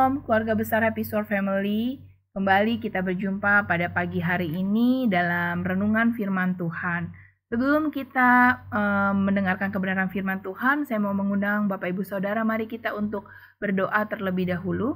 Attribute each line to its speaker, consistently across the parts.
Speaker 1: Shalom, keluarga besar Happy Soul Family. Kembali kita berjumpa pada pagi hari ini dalam renungan firman Tuhan. Sebelum kita mendengarkan kebenaran firman Tuhan, saya mau mengundang Bapak Ibu Saudara, mari kita untuk berdoa terlebih dahulu.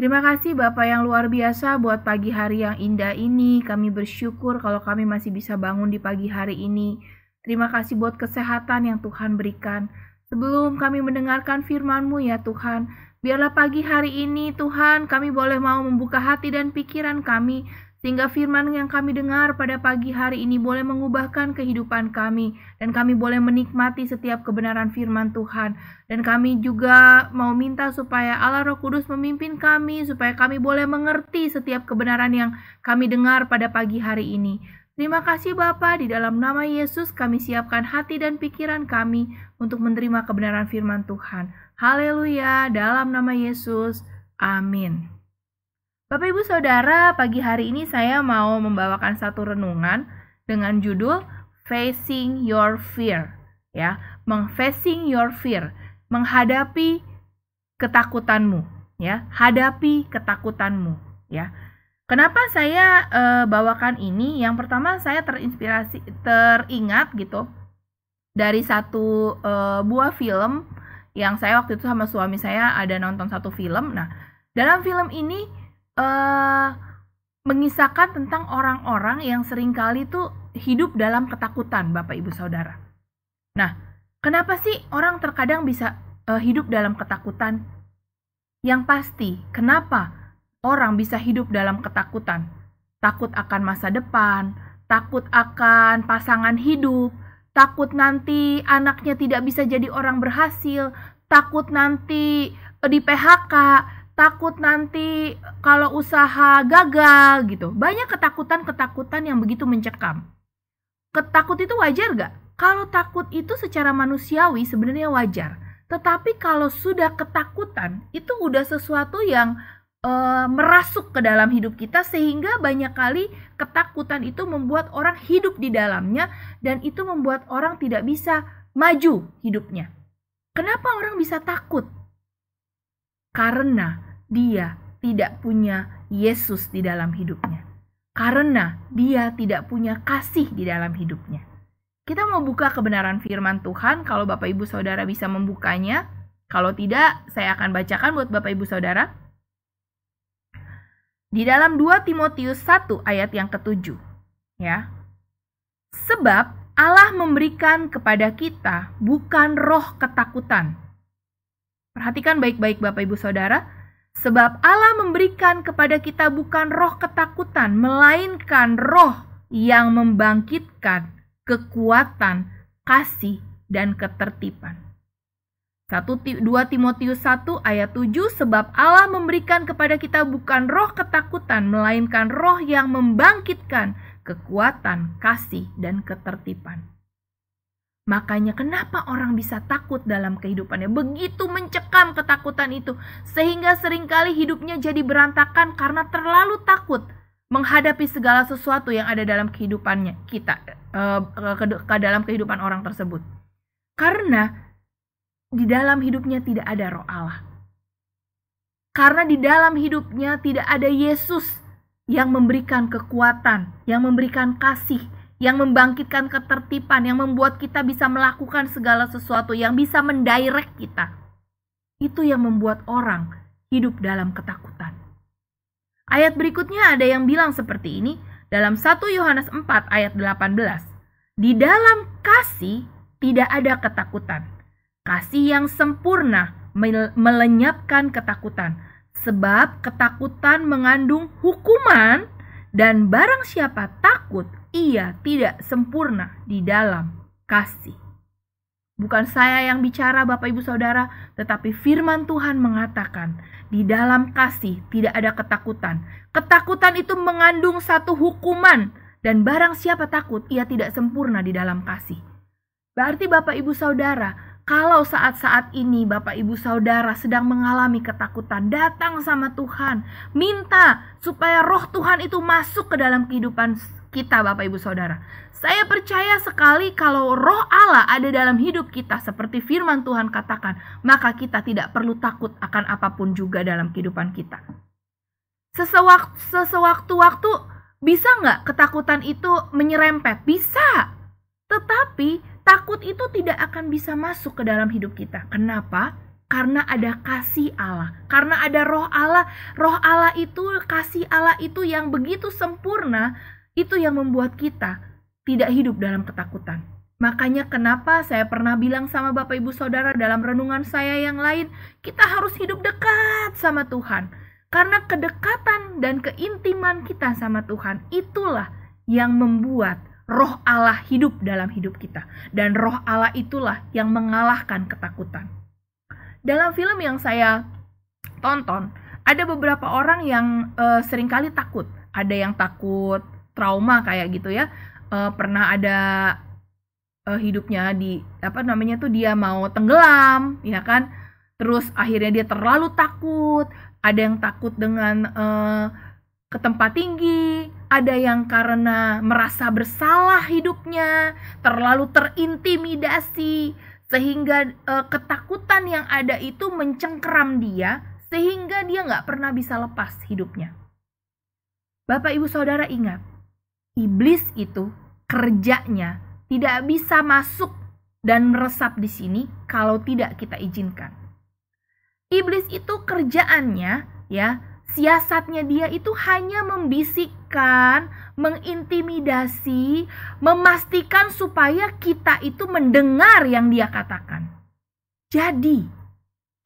Speaker 1: Terima kasih Bapak yang luar biasa buat pagi hari yang indah ini. Kami bersyukur kalau kami masih bisa bangun di pagi hari ini. Terima kasih buat kesehatan yang Tuhan berikan. Sebelum kami mendengarkan firman-Mu ya Tuhan, biarlah pagi hari ini Tuhan kami boleh mau membuka hati dan pikiran kami, sehingga firman yang kami dengar pada pagi hari ini boleh mengubahkan kehidupan kami, dan kami boleh menikmati setiap kebenaran firman Tuhan. Dan kami juga mau minta supaya Allah Roh Kudus memimpin kami, supaya kami boleh mengerti setiap kebenaran yang kami dengar pada pagi hari ini. Terima kasih Bapa, di dalam nama Yesus kami siapkan hati dan pikiran kami untuk menerima kebenaran firman Tuhan. Haleluya, dalam nama Yesus, amin. Bapak Ibu Saudara, pagi hari ini saya mau membawakan satu renungan dengan judul Facing Your Fear. Ya, Facing Your Fear, menghadapi ketakutanmu. Ya, hadapi ketakutanmu. Ya. Kenapa saya bawakan ini? Yang pertama saya teringat gitu dari satu buah film yang saya waktu itu sama suami saya ada nonton satu film. Nah, dalam film ini mengisahkan tentang orang-orang yang seringkali tuh hidup dalam ketakutan, Bapak Ibu Saudara. Nah, kenapa sih orang terkadang bisa hidup dalam ketakutan? Yang pasti, kenapa orang bisa hidup dalam ketakutan? Takut akan masa depan, takut akan pasangan hidup, takut nanti anaknya tidak bisa jadi orang berhasil, takut nanti di PHK, takut nanti kalau usaha gagal gitu. Banyak ketakutan-ketakutan yang begitu mencekam. Takut itu wajar gak? Kalau takut itu secara manusiawi sebenarnya wajar. Tetapi kalau sudah ketakutan, itu udah sesuatu yang merasuk ke dalam hidup kita, sehingga banyak kali ketakutan itu membuat orang hidup di dalamnya, dan itu membuat orang tidak bisa maju hidupnya. Kenapa orang bisa takut? Karena dia tidak punya Yesus di dalam hidupnya. Karena dia tidak punya kasih di dalam hidupnya. Kita mau buka kebenaran firman Tuhan. Kalau Bapak Ibu Saudara bisa membukanya. Kalau tidak, saya akan bacakan buat Bapak Ibu Saudara. Di dalam 2 Timotius 1 ayat yang ke-7. Ya. Sebab Allah memberikan kepada kita bukan roh ketakutan. Perhatikan baik-baik Bapak Ibu Saudara. Sebab Allah memberikan kepada kita bukan roh ketakutan, melainkan roh yang membangkitkan kekuatan, kasih, dan ketertiban. 2 Timotius 1 ayat 7, sebab Allah memberikan kepada kita bukan roh ketakutan, melainkan roh yang membangkitkan kekuatan, kasih, dan ketertiban. Makanya kenapa orang bisa takut dalam kehidupannya? Begitu mencekam ketakutan itu, sehingga seringkali hidupnya jadi berantakan karena terlalu takut menghadapi segala sesuatu yang ada dalam kehidupannya ke dalam kehidupan orang tersebut. Karena di dalam hidupnya tidak ada roh Allah. Karena di dalam hidupnya tidak ada Yesus yang memberikan kekuatan, yang memberikan kasih, yang membangkitkan ketertiban, yang membuat kita bisa melakukan segala sesuatu, yang bisa mendirect kita. Itu yang membuat orang hidup dalam ketakutan. Ayat berikutnya ada yang bilang seperti ini, dalam 1 Yohanes 4 ayat 18. Di dalam kasih tidak ada ketakutan. Kasih yang sempurna melenyapkan ketakutan, sebab ketakutan mengandung hukuman, dan barang siapa takut, ia tidak sempurna di dalam kasih. Bukan saya yang bicara Bapak Ibu Saudara, tetapi firman Tuhan mengatakan, di dalam kasih tidak ada ketakutan. Ketakutan itu mengandung satu hukuman, dan barang siapa takut, ia tidak sempurna di dalam kasih. Berarti Bapak Ibu Saudara, kalau saat-saat ini Bapak Ibu Saudara sedang mengalami ketakutan, datang sama Tuhan. Minta supaya roh Tuhan itu masuk ke dalam kehidupan kita, Bapak Ibu Saudara. Saya percaya sekali kalau Roh Allah ada dalam hidup kita seperti firman Tuhan katakan, maka kita tidak perlu takut akan apapun juga dalam kehidupan kita. Sewaktu-waktu bisa nggak ketakutan itu menyerempet? Bisa. Tetapi takut itu tidak akan bisa masuk ke dalam hidup kita. Kenapa? Karena ada kasih Allah, karena ada Roh Allah. Roh Allah itu, kasih Allah itu yang begitu sempurna, itu yang membuat kita tidak hidup dalam ketakutan. Makanya kenapa saya pernah bilang sama Bapak Ibu Saudara dalam renungan saya yang lain, kita harus hidup dekat sama Tuhan. Karena kedekatan dan keintiman kita sama Tuhan, itulah yang membuat Roh Allah hidup dalam hidup kita. Dan Roh Allah itulah yang mengalahkan ketakutan. Dalam film yang saya tonton, ada beberapa orang yang seringkali takut. Ada yang takut trauma kayak gitu ya. Pernah ada hidupnya dia mau tenggelam, ya kan? Terus akhirnya dia terlalu takut. Ada yang takut dengan ke tempat tinggi. Ada yang karena merasa bersalah hidupnya, terlalu terintimidasi, sehingga ketakutan yang ada itu mencengkeram dia, sehingga dia nggak pernah bisa lepas hidupnya. Bapak Ibu Saudara ingat, iblis itu kerjanya tidak bisa masuk dan meresap di sini kalau tidak kita izinkan. Iblis itu kerjaannya, ya, siasatnya dia itu hanya membisikkan, mengintimidasi, memastikan supaya kita itu mendengar yang dia katakan. Jadi,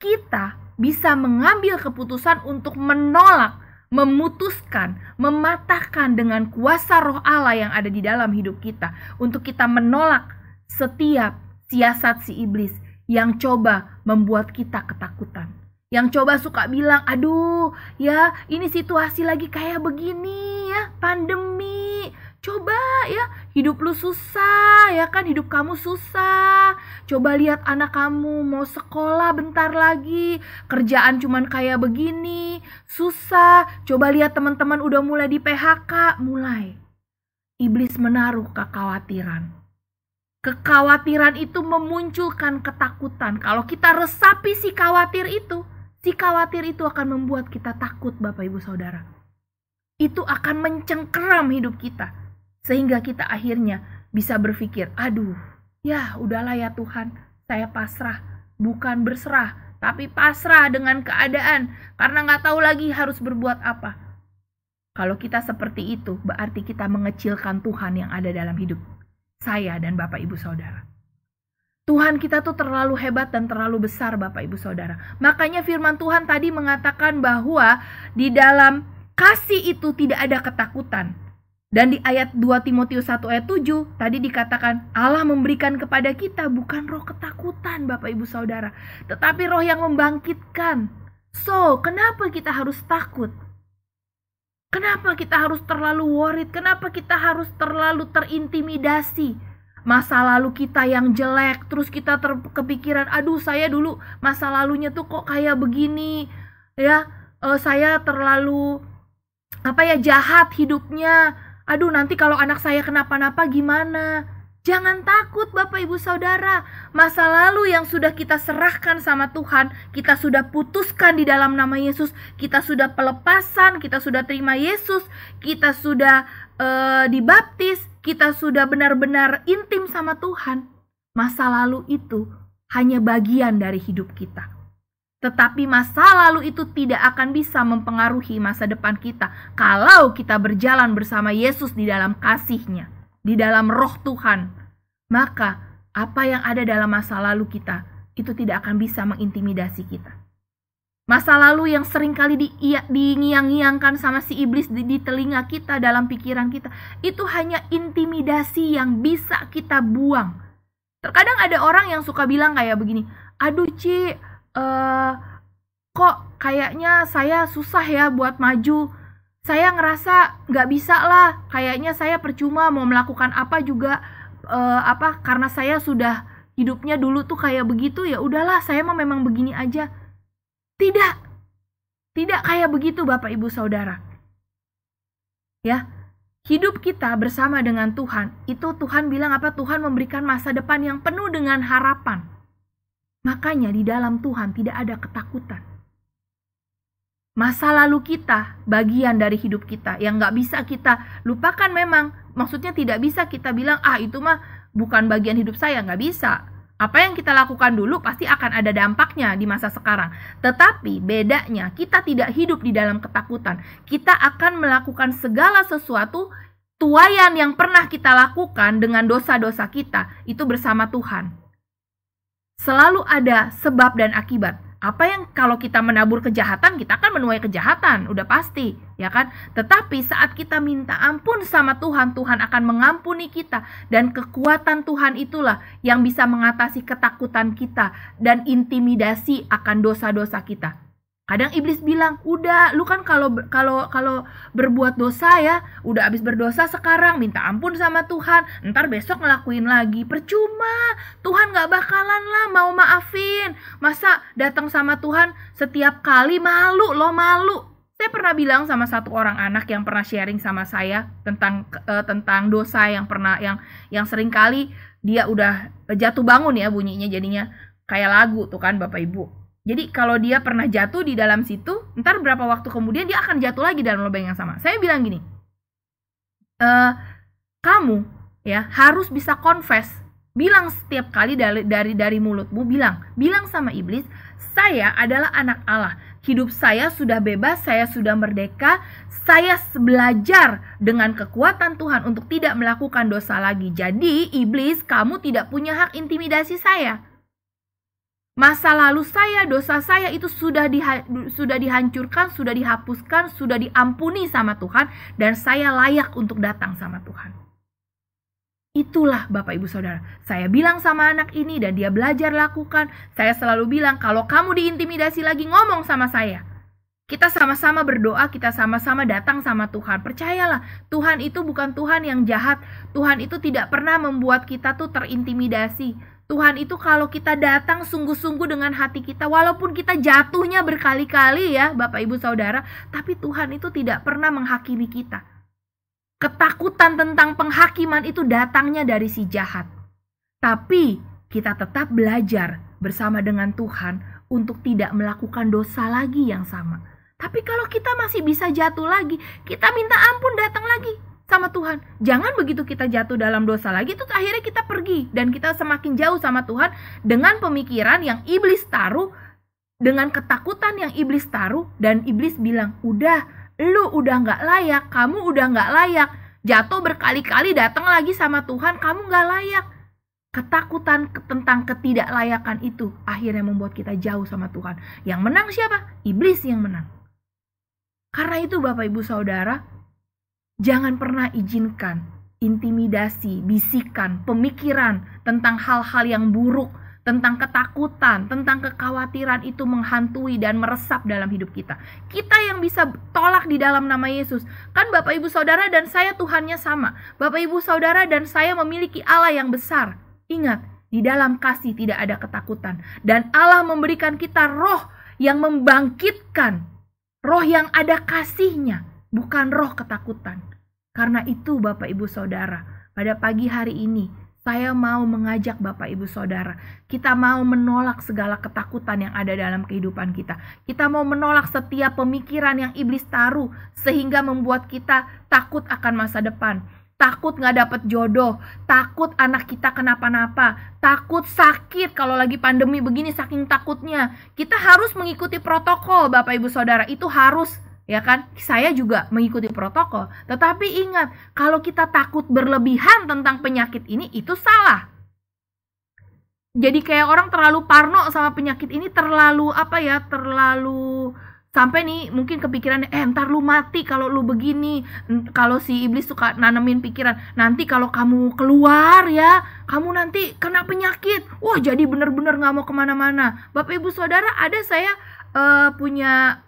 Speaker 1: kita bisa mengambil keputusan untuk menolak, memutuskan, mematahkan dengan kuasa Roh Allah yang ada di dalam hidup kita. Untuk kita menolak setiap siasat si iblis yang coba membuat kita ketakutan. Yang coba suka bilang, aduh ya ini situasi lagi kayak begini ya, pandemi. Coba ya, hidup lu susah ya kan, hidup kamu susah. Coba lihat anak kamu mau sekolah bentar lagi, kerjaan cuman kayak begini, susah. Coba lihat teman-teman udah mulai di PHK, mulai. Iblis menaruh kekhawatiran. Kekhawatiran itu memunculkan ketakutan. Kalau kita resapi si khawatir itu akan membuat kita takut, Bapak Ibu Saudara. Itu akan mencengkeram hidup kita. Sehingga kita akhirnya bisa berpikir, aduh, ya udahlah ya Tuhan, saya pasrah. Bukan berserah, tapi pasrah dengan keadaan. Karena gak tahu lagi harus berbuat apa. Kalau kita seperti itu, berarti kita mengecilkan Tuhan yang ada dalam hidup saya dan Bapak Ibu Saudara. Tuhan kita tuh terlalu hebat dan terlalu besar, Bapak Ibu Saudara. Makanya firman Tuhan tadi mengatakan bahwa di dalam kasih itu tidak ada ketakutan. Dan di ayat 2 Timotius 1 ayat 7 tadi dikatakan Allah memberikan kepada kita bukan roh ketakutan, Bapak Ibu Saudara, tetapi roh yang membangkitkan. So, kenapa kita harus takut? Kenapa kita harus terlalu worried? Kenapa kita harus terlalu terintimidasi? Masa lalu kita yang jelek, terus kita kepikiran, aduh saya dulu masa lalunya tuh kok kayak begini, ya, saya terlalu jahat hidupnya. Aduh nanti kalau anak saya kenapa-napa gimana? Jangan takut Bapak Ibu Saudara. Masa lalu yang sudah kita serahkan sama Tuhan, kita sudah putuskan di dalam nama Yesus, kita sudah pelepasan, kita sudah terima Yesus, kita sudah dibaptis, kita sudah benar-benar intim sama Tuhan. Masa lalu itu hanya bagian dari hidup kita. Tetapi masa lalu itu tidak akan bisa mempengaruhi masa depan kita kalau kita berjalan bersama Yesus di dalam kasih-Nya, di dalam roh Tuhan. Maka apa yang ada dalam masa lalu kita itu tidak akan bisa mengintimidasi kita. Masa lalu yang seringkali diingiang-ngiangkan sama si iblis di telinga kita, dalam pikiran kita, itu hanya intimidasi yang bisa kita buang. Terkadang ada orang yang suka bilang kayak begini, aduh Ci, kok kayaknya saya susah ya buat maju. Saya ngerasa gak bisa lah, kayaknya saya percuma mau melakukan apa juga, karena saya sudah hidupnya dulu tuh kayak begitu, ya udahlah saya memang begini aja. Tidak kayak begitu Bapak Ibu Saudara. Ya, hidup kita bersama dengan Tuhan, itu Tuhan bilang apa? Tuhan memberikan masa depan yang penuh dengan harapan. Makanya di dalam Tuhan tidak ada ketakutan. Masa lalu kita bagian dari hidup kita yang gak bisa kita lupakan memang. Maksudnya tidak bisa kita bilang, itu mah bukan bagian hidup saya, gak bisa. Apa yang kita lakukan dulu pasti akan ada dampaknya di masa sekarang. Tetapi bedanya kita tidak hidup di dalam ketakutan. Kita akan melakukan segala sesuatu tuaian yang pernah kita lakukan dengan dosa-dosa kita itu bersama Tuhan. Selalu ada sebab dan akibat. Apa yang kalau kita menabur kejahatan, kita akan menuai kejahatan, udah pasti, ya kan? Tetapi saat kita minta ampun sama Tuhan, Tuhan akan mengampuni kita. Dan kekuatan Tuhan itulah yang bisa mengatasi ketakutan kita dan intimidasi akan dosa-dosa kita. Kadang iblis bilang, udah lu kan kalau berbuat dosa ya, udah habis berdosa sekarang, minta ampun sama Tuhan, ntar besok ngelakuin lagi. Percuma, Tuhan gak bakalan lah mau maafin. Masa datang sama Tuhan setiap kali, malu. Saya pernah bilang sama satu orang anak yang pernah sharing sama saya tentang dosa yang sering kali dia udah jatuh bangun ya bunyinya, jadinya kayak lagu tuh kan Bapak Ibu. Jadi kalau dia pernah jatuh di dalam situ, ntar berapa waktu kemudian dia akan jatuh lagi dalam lubang yang sama. Saya bilang gini, kamu ya harus bisa confess, bilang setiap kali dari mulutmu, bilang sama iblis, saya adalah anak Allah, hidup saya sudah bebas, saya sudah merdeka, saya belajar dengan kekuatan Tuhan untuk tidak melakukan dosa lagi. Jadi iblis, kamu tidak punya hak intimidasi saya. Masa lalu saya, dosa saya itu sudah dihancurkan, sudah dihapuskan, sudah diampuni sama Tuhan, dan saya layak untuk datang sama Tuhan. Itulah Bapak Ibu Saudara, saya bilang sama anak ini dan dia belajar lakukan. Saya selalu bilang, kalau kamu diintimidasi lagi, ngomong sama saya. Kita sama-sama berdoa, kita sama-sama datang sama Tuhan. Percayalah, Tuhan itu bukan Tuhan yang jahat. Tuhan itu tidak pernah membuat kita tuh terintimidasi. Tuhan itu kalau kita datang sungguh-sungguh dengan hati kita, walaupun kita jatuhnya berkali-kali ya Bapak Ibu Saudara, tapi Tuhan itu tidak pernah menghakimi kita. Ketakutan tentang penghakiman itu datangnya dari si jahat. Tapi kita tetap belajar bersama dengan Tuhan untuk tidak melakukan dosa lagi yang sama. Tapi kalau kita masih bisa jatuh lagi, kita minta ampun, datang lagi sama Tuhan. Jangan begitu kita jatuh dalam dosa lagi, itu akhirnya kita pergi dan kita semakin jauh sama Tuhan dengan pemikiran yang iblis taruh, dengan ketakutan yang iblis taruh, dan iblis bilang, udah, lu udah gak layak, kamu udah gak layak, jatuh berkali-kali datang lagi sama Tuhan, kamu gak layak. Ketakutan tentang ketidaklayakan itu akhirnya membuat kita jauh sama Tuhan. Yang menang siapa? Iblis yang menang. Karena itu Bapak Ibu Saudara, jangan pernah izinkan intimidasi, bisikan, pemikiran tentang hal-hal yang buruk, tentang ketakutan, tentang kekhawatiran itu menghantui dan meresap dalam hidup kita. Kita yang bisa tolak di dalam nama Yesus. Kan Bapak Ibu Saudara dan saya Tuhannya sama. Bapak Ibu Saudara dan saya memiliki Allah yang besar. Ingat, di dalam kasih tidak ada ketakutan. Dan Allah memberikan kita roh yang membangkitkan, roh yang ada kasihnya, bukan roh ketakutan. Karena itu Bapak Ibu Saudara, pada pagi hari ini saya mau mengajak Bapak Ibu Saudara, kita mau menolak segala ketakutan yang ada dalam kehidupan kita. Kita mau menolak setiap pemikiran yang iblis taruh sehingga membuat kita takut akan masa depan. Takut gak dapet jodoh, takut anak kita kenapa-napa, takut sakit kalau lagi pandemi begini, saking takutnya. Kita harus mengikuti protokol Bapak Ibu Saudara, itu harus. Ya kan, saya juga mengikuti protokol. Tetapi ingat, kalau kita takut berlebihan tentang penyakit ini, itu salah. Jadi kayak orang terlalu parno sama penyakit ini, terlalu sampai nih mungkin kepikirannya, ntar lu mati kalau lu begini. Kalau si iblis suka nanemin pikiran, nanti kalau kamu keluar ya, kamu nanti kena penyakit. Wah, jadi bener-bener gak mau kemana-mana. Bapak Ibu Saudara, ada saya punya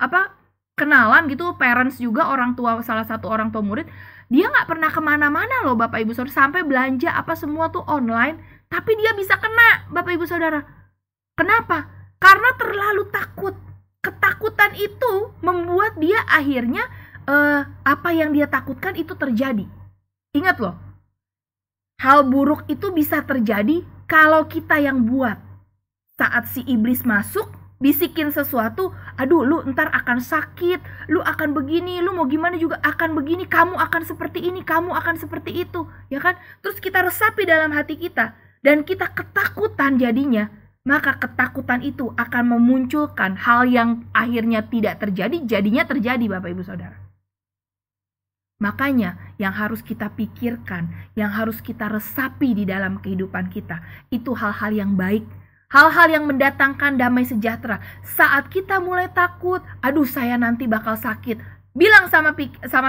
Speaker 1: kenalan gitu, parents juga, orang tua, salah satu orang tua murid, dia nggak pernah kemana-mana loh Bapak Ibu Saudara, sampai belanja apa semua tuh online, tapi dia bisa kena Bapak Ibu Saudara. Kenapa? Karena terlalu takut. Ketakutan itu membuat dia akhirnya apa yang dia takutkan itu terjadi. Ingat loh, hal buruk itu bisa terjadi kalau kita yang buat. Saat si iblis masuk, bisikin sesuatu, aduh lu ntar akan sakit, lu akan begini, lu mau gimana juga akan begini, kamu akan seperti ini, kamu akan seperti itu, ya kan? Terus kita resapi dalam hati kita, dan kita ketakutan jadinya, maka ketakutan itu akan memunculkan hal yang akhirnya tidak terjadi, jadinya terjadi Bapak Ibu Saudara. Makanya yang harus kita pikirkan, yang harus kita resapi di dalam kehidupan kita, itu hal-hal yang baik, hal-hal yang mendatangkan damai sejahtera. Saat kita mulai takut, aduh saya nanti bakal sakit, bilang sama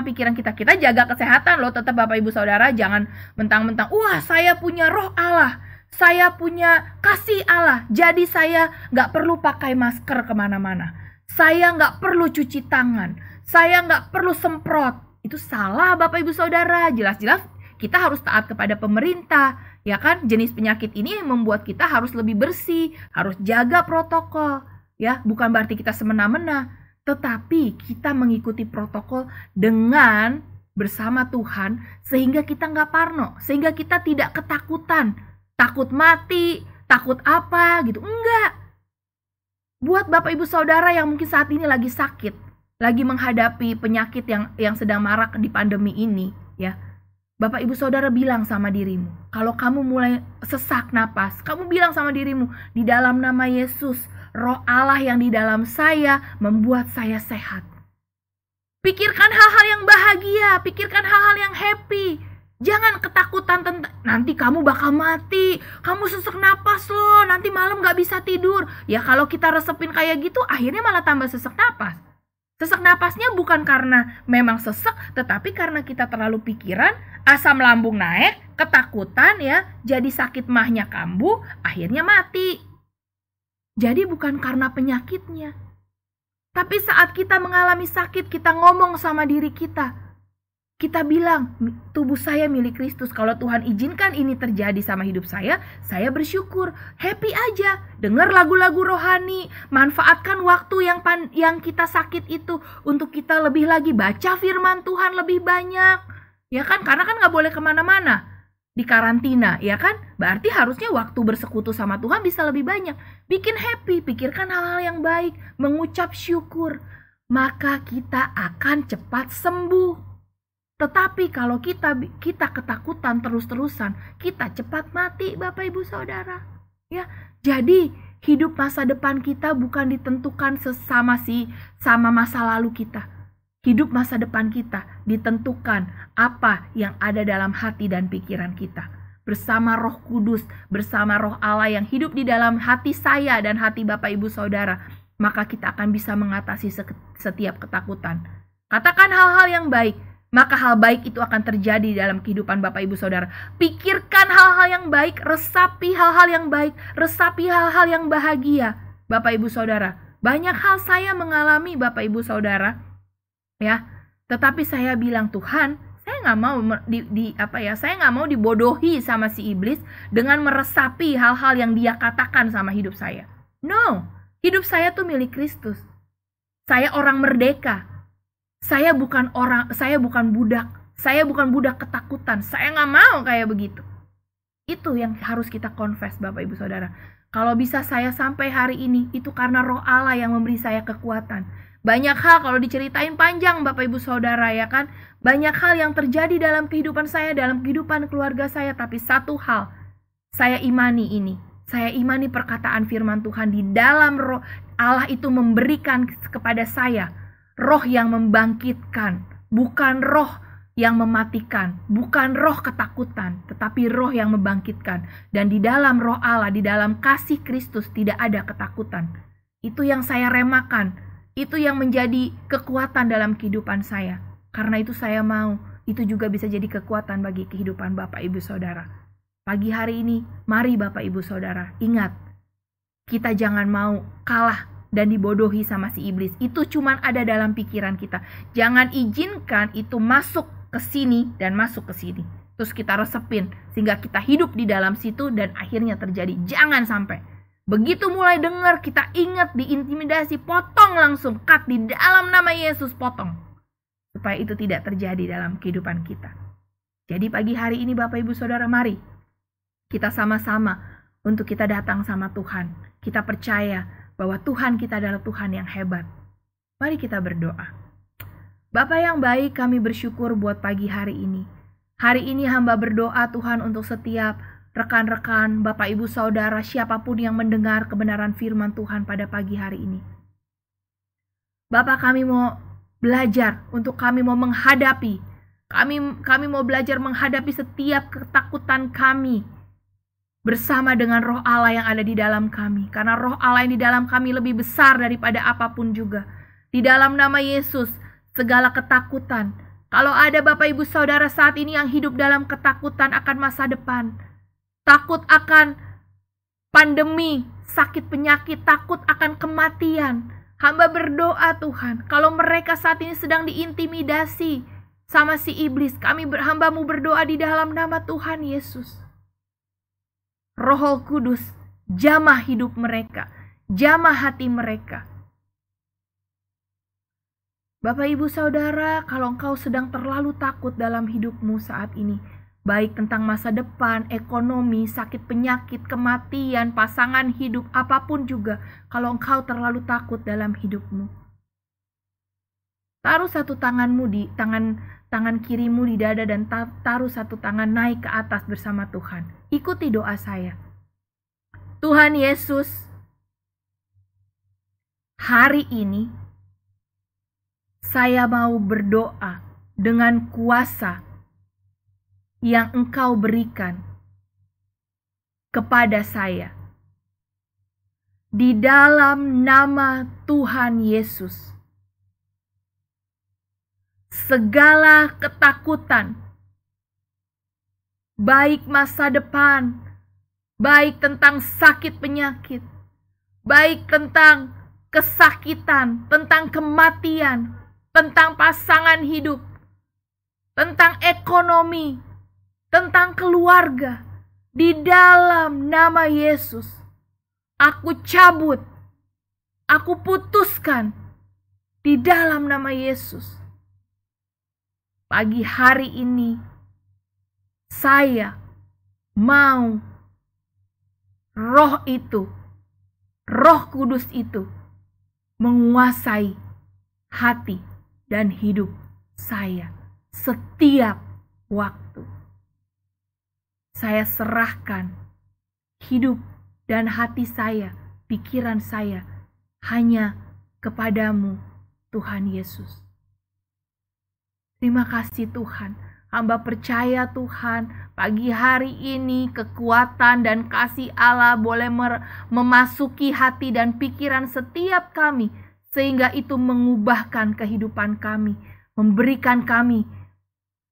Speaker 1: pikiran kita, kita jaga kesehatan loh tetap Bapak Ibu Saudara. Jangan mentang-mentang, wah saya punya roh Allah, saya punya kasih Allah, jadi saya gak perlu pakai masker kemana-mana, saya gak perlu cuci tangan, saya gak perlu semprot. Itu salah Bapak Ibu Saudara. Jelas-jelas kita harus taat kepada pemerintah, ya kan? Jenis penyakit ini yang membuat kita harus lebih bersih, harus jaga protokol, ya. Bukan berarti kita semena-mena, tetapi kita mengikuti protokol dengan bersama Tuhan, sehingga kita nggak parno, sehingga kita tidak ketakutan, takut mati, takut apa gitu, enggak. Buat Bapak Ibu Saudara yang mungkin saat ini lagi sakit, lagi menghadapi penyakit yang sedang marak di pandemi ini, ya. Bapak Ibu Saudara bilang sama dirimu, kalau kamu mulai sesak napas, kamu bilang sama dirimu, di dalam nama Yesus, roh Allah yang di dalam saya membuat saya sehat. Pikirkan hal-hal yang bahagia, pikirkan hal-hal yang happy. Jangan ketakutan tentang nanti kamu bakal mati, kamu sesak napas loh, nanti malam gak bisa tidur. Ya kalau kita resepin kayak gitu, akhirnya malah tambah sesak napas. Sesak napasnya bukan karena memang sesak, tetapi karena kita terlalu pikiran, asam lambung naik, ketakutan ya, jadi sakit mahnya kambuh, akhirnya mati. Jadi bukan karena penyakitnya. Tapi saat kita mengalami sakit, kita ngomong sama diri kita. Kita bilang, tubuh saya milik Kristus. Kalau Tuhan izinkan ini terjadi sama hidup saya bersyukur. Happy aja. Dengar lagu-lagu rohani. Manfaatkan waktu yang kita sakit itu untuk kita lebih lagi baca firman Tuhan lebih banyak. Ya kan? Karena kan gak boleh kemana-mana. Di karantina, ya kan? Berarti harusnya waktu bersekutu sama Tuhan bisa lebih banyak. Bikin happy, pikirkan hal-hal yang baik, mengucap syukur. Maka kita akan cepat sembuh. Tetapi kalau kita ketakutan terus-terusan, kita cepat mati Bapak Ibu Saudara. Ya, jadi hidup masa depan kita bukan ditentukan sama masa lalu kita. Hidup masa depan kita ditentukan apa yang ada dalam hati dan pikiran kita. Bersama Roh Kudus, bersama Roh Allah yang hidup di dalam hati saya dan hati Bapak Ibu Saudara, maka kita akan bisa mengatasi setiap ketakutan. Katakan hal-hal yang baik, maka hal baik itu akan terjadi dalam kehidupan Bapak Ibu Saudara. Pikirkan hal-hal yang baik, resapi hal-hal yang baik, resapi hal-hal yang bahagia. Bapak Ibu Saudara, banyak hal saya mengalami Bapak Ibu Saudara, ya. Tetapi saya bilang, Tuhan, saya nggak mau saya nggak mau dibodohi sama si iblis dengan meresapi hal-hal yang dia katakan sama hidup saya. No, hidup saya tuh milik Kristus. Saya orang merdeka. Saya bukan budak. Saya bukan budak ketakutan. Saya nggak mau kayak begitu. Itu yang harus kita confess Bapak Ibu Saudara. Kalau bisa saya sampai hari ini, itu karena Roh Allah yang memberi saya kekuatan. Banyak hal kalau diceritain panjang Bapak Ibu Saudara, ya kan? Banyak hal yang terjadi dalam kehidupan saya, dalam kehidupan keluarga saya. Tapi satu hal, saya imani ini. Saya imani perkataan firman Tuhan di dalam Roh Allah itu memberikan kepada saya roh yang membangkitkan, bukan roh yang mematikan, bukan roh ketakutan, tetapi roh yang membangkitkan. Dan di dalam Roh Allah, di dalam kasih Kristus tidak ada ketakutan. Itu yang saya remakan, itu yang menjadi kekuatan dalam kehidupan saya. Karena itu saya mau, itu juga bisa jadi kekuatan bagi kehidupan Bapak Ibu Saudara. Pagi hari ini, mari Bapak Ibu Saudara, ingat, kita jangan mau kalah dan dibodohi sama si iblis. Itu cuman ada dalam pikiran kita. Jangan izinkan itu masuk ke sini dan masuk ke sini. Terus kita resepin sehingga kita hidup di dalam situ dan akhirnya terjadi. Jangan sampai. Begitu mulai dengar, kita ingat diintimidasi, potong langsung, cut di dalam nama Yesus, potong. Supaya itu tidak terjadi dalam kehidupan kita. Jadi pagi hari ini Bapak Ibu Saudara, mari kita sama-sama untuk kita datang sama Tuhan. Kita percaya bahwa Tuhan kita adalah Tuhan yang hebat. Mari kita berdoa. Bapa yang baik, kami bersyukur buat pagi hari ini. Hari ini hamba berdoa Tuhan untuk setiap rekan-rekan, Bapak Ibu Saudara, siapapun yang mendengar kebenaran firman Tuhan pada pagi hari ini. Bapak, kami mau belajar untuk kami mau menghadapi. Kami mau belajar menghadapi setiap ketakutan kami bersama dengan roh Allah yang ada di dalam kami. Karena roh Allah yang di dalam kami lebih besar daripada apapun juga. Di dalam nama Yesus, segala ketakutan. Kalau ada Bapak Ibu Saudara saat ini yang hidup dalam ketakutan akan masa depan, takut akan pandemi, sakit penyakit, takut akan kematian, hamba berdoa Tuhan, kalau mereka saat ini sedang diintimidasi sama si iblis, hamba-Mu berdoa di dalam nama Tuhan Yesus. Roh Kudus, jamah hidup mereka, jamah hati mereka. Bapak Ibu Saudara, kalau engkau sedang terlalu takut dalam hidupmu saat ini, baik tentang masa depan, ekonomi, sakit penyakit, kematian, pasangan hidup, apapun juga, kalau engkau terlalu takut dalam hidupmu, taruh satu tanganmu di tangan kirimu di dada dan taruh satu tangan naik ke atas bersama Tuhan. Ikuti doa saya. Tuhan Yesus, hari ini saya mau berdoa dengan kuasa yang Engkau berikan kepada saya. Di dalam nama Tuhan Yesus, segala ketakutan, baik masa depan, baik tentang sakit penyakit, baik tentang kesakitan, tentang kematian, tentang pasangan hidup, tentang ekonomi, tentang keluarga, di dalam nama Yesus, aku cabut, aku putuskan di dalam nama Yesus. Pagi hari ini, saya mau roh itu, Roh Kudus itu, menguasai hati dan hidup saya setiap waktu. Saya serahkan hidup dan hati saya, pikiran saya hanya kepadamu, Tuhan Yesus. Terima kasih Tuhan. Hamba percaya Tuhan, pagi hari ini kekuatan dan kasih Allah boleh memasuki hati dan pikiran setiap kami, sehingga itu mengubahkan kehidupan kami, memberikan kami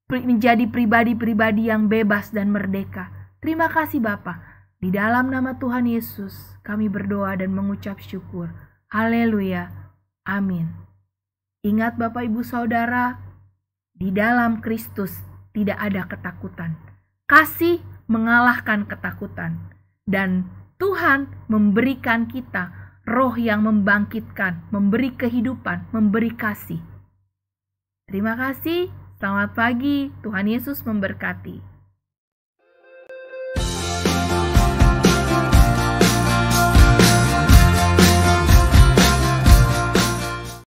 Speaker 1: menjadi pribadi-pribadi yang bebas dan merdeka. Terima kasih Bapa. Di dalam nama Tuhan Yesus, kami berdoa dan mengucap syukur. Haleluya. Amin. Ingat Bapak Ibu Saudara, di dalam Kristus tidak ada ketakutan. Kasih mengalahkan ketakutan. Dan Tuhan memberikan kita roh yang membangkitkan, memberi kehidupan, memberi kasih. Terima kasih, selamat pagi, Tuhan Yesus memberkati.